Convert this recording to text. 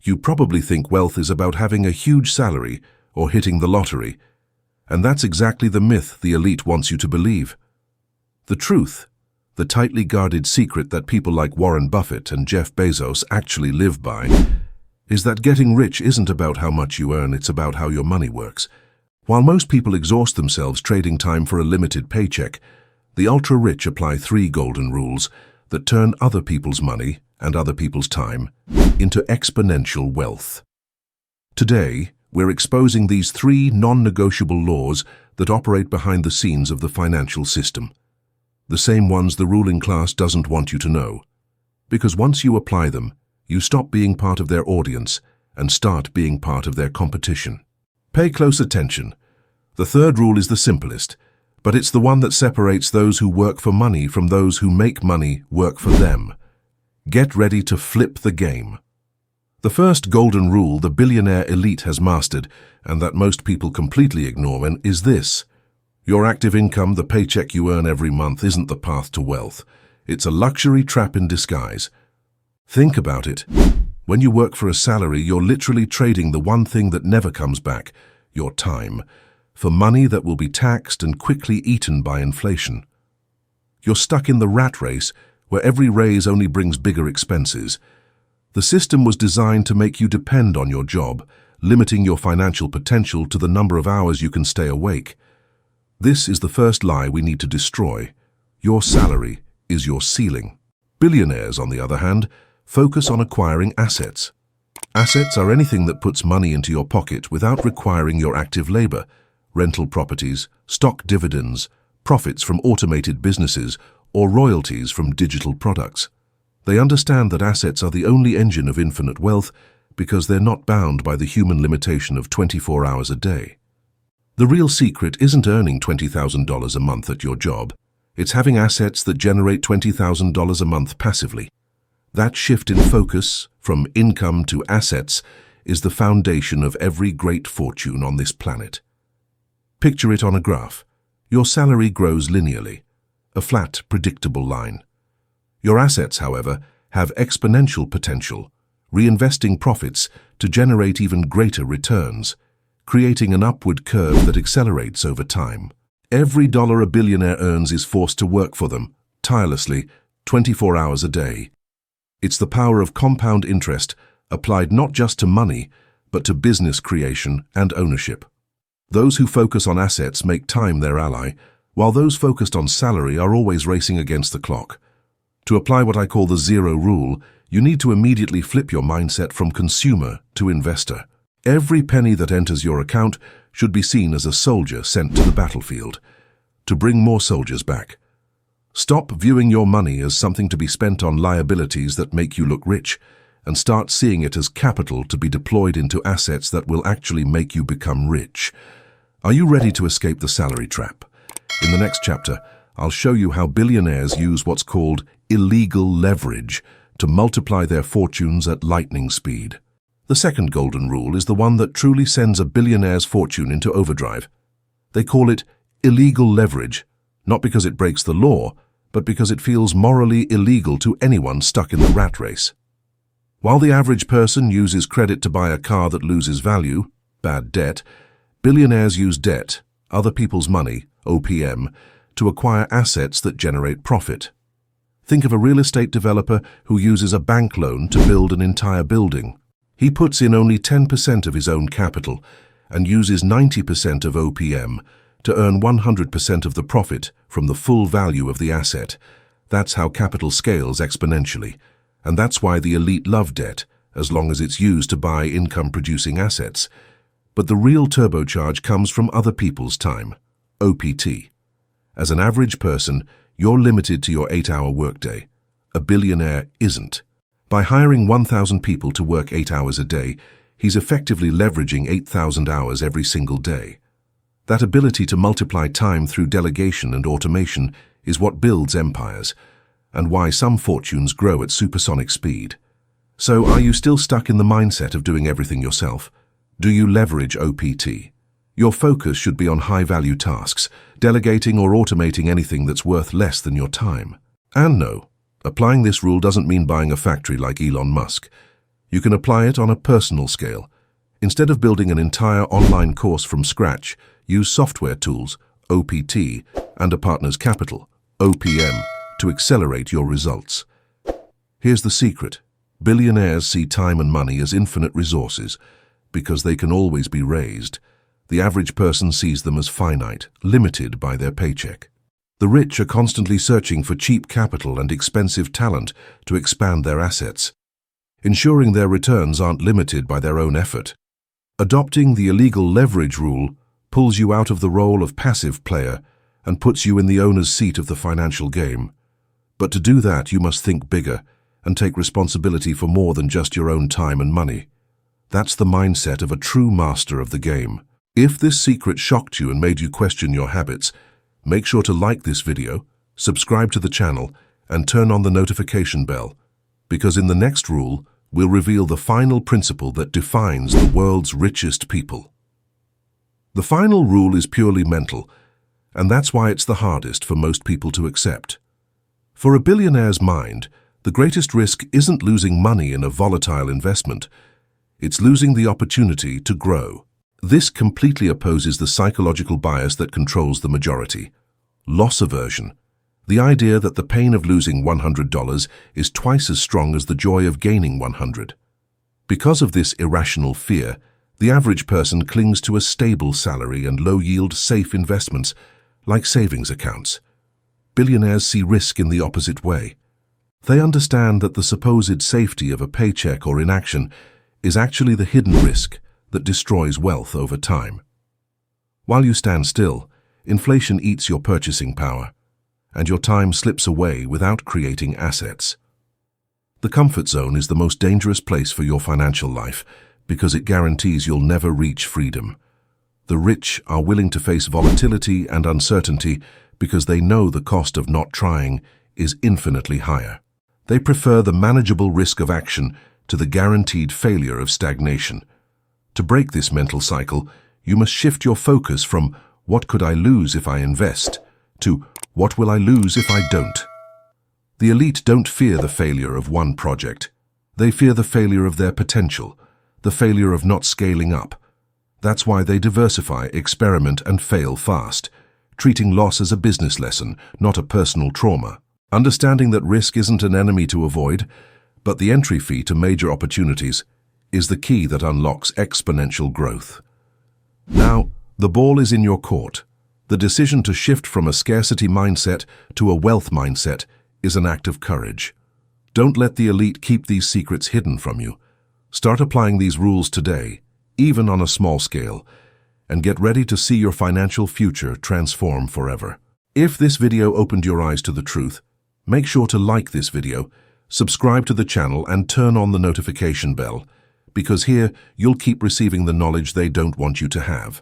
You probably think wealth is about having a huge salary or hitting the lottery, and that's exactly the myth the elite wants you to believe. The truth, the tightly guarded secret that people like Warren Buffett and Jeff Bezos actually live by, is that getting rich isn't about how much you earn, it's about how your money works. While most people exhaust themselves trading time for a limited paycheck, the ultra-rich apply 3 golden rules that turn other people's money and other people's time into exponential wealth. Today, we're exposing these 3 non-negotiable laws that operate behind the scenes of the financial system. The same ones the ruling class doesn't want you to know. Because once you apply them, you stop being part of their audience and start being part of their competition. Pay close attention. The 3rd rule is the simplest, but it's the one that separates those who work for money from those who make money work for them. Get ready to flip the game. The first golden rule the billionaire elite has mastered, and that most people completely ignore, is this. Your active income, the paycheck you earn every month, isn't the path to wealth. It's a luxury trap in disguise. Think about it. When you work for a salary, you're literally trading the one thing that never comes back, your time, for money that will be taxed and quickly eaten by inflation. You're stuck in the rat race, where every raise only brings bigger expenses. The system was designed to make you depend on your job, limiting your financial potential to the number of hours you can stay awake. This is the first lie we need to destroy. Your salary is your ceiling. Billionaires, on the other hand, focus on acquiring assets. Assets are anything that puts money into your pocket without requiring your active labor. Rental properties, stock dividends, profits from automated businesses, or royalties from digital products. They understand that assets are the only engine of infinite wealth because they're not bound by the human limitation of 24 hours a day. The real secret isn't earning $20,000 a month at your job. It's having assets that generate $20,000 a month passively. That shift in focus, from income to assets, is the foundation of every great fortune on this planet. Picture it on a graph. Your salary grows linearly, a flat, predictable line. Your assets, however, have exponential potential, reinvesting profits to generate even greater returns, creating an upward curve that accelerates over time. Every dollar a billionaire earns is forced to work for them, tirelessly, 24 hours a day. It's the power of compound interest applied not just to money, but to business creation and ownership. Those who focus on assets make time their ally, while those focused on salary are always racing against the clock. To apply what I call the 0 rule, you need to immediately flip your mindset from consumer to investor. Every penny that enters your account should be seen as a soldier sent to the battlefield, to bring more soldiers back. Stop viewing your money as something to be spent on liabilities that make you look rich, and start seeing it as capital to be deployed into assets that will actually make you become rich. Are you ready to escape the salary trap? In the next chapter, I'll show you how billionaires use what's called illegal leverage to multiply their fortunes at lightning speed. The second golden rule is the one that truly sends a billionaire's fortune into overdrive. They call it illegal leverage, not because it breaks the law, but because it feels morally illegal to anyone stuck in the rat race. While the average person uses credit to buy a car that loses value, bad debt, billionaires use debt, other people's money, OPM, to acquire assets that generate profit. Think of a real estate developer who uses a bank loan to build an entire building. He puts in only 10% of his own capital and uses 90% of OPM to earn 100% of the profit from the full value of the asset. That's how capital scales exponentially, and that's why the elite love debt, as long as it's used to buy income-producing assets. But the real turbocharge comes from other people's time, OPT. As an average person, you're limited to your 8-hour workday. A billionaire isn't. By hiring 1,000 people to work 8 hours a day, he's effectively leveraging 8,000 hours every single day. That ability to multiply time through delegation and automation is what builds empires, and why some fortunes grow at supersonic speed. So, are you still stuck in the mindset of doing everything yourself? Do you leverage OPT? Your focus should be on high-value tasks, delegating or automating anything that's worth less than your time. And no, applying this rule doesn't mean buying a factory like Elon Musk. You can apply it on a personal scale. Instead of building an entire online course from scratch, use software tools, OPT, and a partner's capital, OPM, to accelerate your results. Here's the secret. Billionaires see time and money as infinite resources because they can always be raised. The average person sees them as finite, limited by their paycheck. The rich are constantly searching for cheap capital and expensive talent to expand their assets, ensuring their returns aren't limited by their own effort. Adopting the illegal leverage rule pulls you out of the role of passive player and puts you in the owner's seat of the financial game. But to do that, you must think bigger and take responsibility for more than just your own time and money. That's the mindset of a true master of the game. If this secret shocked you and made you question your habits, make sure to like this video, subscribe to the channel, and turn on the notification bell, because in the next rule, we'll reveal the final principle that defines the world's richest people. The final rule is purely mental, and that's why it's the hardest for most people to accept. For a billionaire's mind, the greatest risk isn't losing money in a volatile investment. It's losing the opportunity to grow. This completely opposes the psychological bias that controls the majority. Loss aversion. The idea that the pain of losing $100 is twice as strong as the joy of gaining 100. Because of this irrational fear, the average person clings to a stable salary and low-yield, safe investments, like savings accounts. Billionaires see risk in the opposite way. They understand that the supposed safety of a paycheck or inaction is actually the hidden risk that destroys wealth over time. While you stand still, inflation eats your purchasing power, and your time slips away without creating assets. The comfort zone is the most dangerous place for your financial life because it guarantees you'll never reach freedom. The rich are willing to face volatility and uncertainty because they know the cost of not trying is infinitely higher. They prefer the manageable risk of action to the guaranteed failure of stagnation. To break this mental cycle, you must shift your focus from "what could I lose if I invest" to "what will I lose if I don't?" The elite don't fear the failure of one project. They fear the failure of their potential, the failure of not scaling up. That's why they diversify, experiment, and fail fast, treating loss as a business lesson, not a personal trauma. Understanding that risk isn't an enemy to avoid, but the entry fee to major opportunities, is the key that unlocks exponential growth. Now, the ball is in your court. The decision to shift from a scarcity mindset to a wealth mindset is an act of courage. Don't let the elite keep these secrets hidden from you. Start applying these rules today, even on a small scale, and get ready to see your financial future transform forever. If this video opened your eyes to the truth, make sure to like this video, subscribe to the channel, and turn on the notification bell, because here you'll keep receiving the knowledge they don't want you to have.